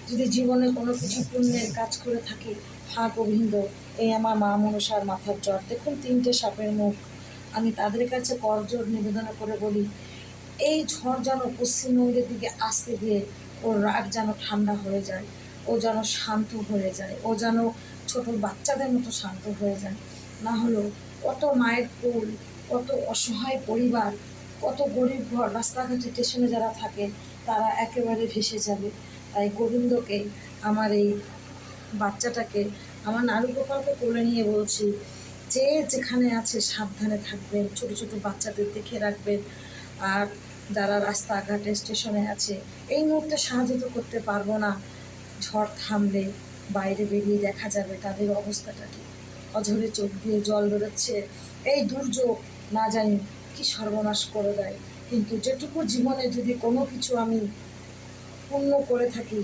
যদি জীবনে কোনো কিছু পুণ্যের কাজ করে থাকি, হা গোবিন্দ, এই আমার মা মনসার মাথার জ্বর, দেখুন 3টে সাপের মুখ। আমি তাদের কাছে করজোড় নিবেদন করে বলি, এই ঝড় যেন পশ্চিমবঙ্গের দিকে আসতে গিয়ে ওর রাগ যেন ঠান্ডা হয়ে যায়, ও যেন শান্ত হয়ে যায়, ও যেন ছোট বাচ্চাদের মতো শান্ত হয়ে যায়। না হলেও কত মায়ের কোল, কত অসহায় পরিবার, কত গরিব ঘর, রাস্তাঘাটে স্টেশনে যারা থাকে তারা একেবারে ভেসে যাবে। তাই গোবিন্দকে, আমার এই বাচ্চাটাকে, আমার নারুগোপালকে কোলে নিয়ে বলছি, যে যেখানে আছে সাবধানে থাকবেন, ছোট ছোট বাচ্চাদের দেখে রাখবেন। আর যারা রাস্তাঘাটে স্টেশনে আছে, এই মুহূর্তে সাহায্য তো করতে পারবো না, ঝড় থামলে বাইরে বেরিয়ে দেখা যাবে তাদের অবস্থাটা কি। অঝরে চোখ দিয়ে জল বেরোচ্ছে, এই দুর্যোগ না জানি কি সর্বনাশ করে দেয়। কিন্তু যেটুকু জীবনে যদি কোনো কিছু আমি পুণ্য করে থাকি,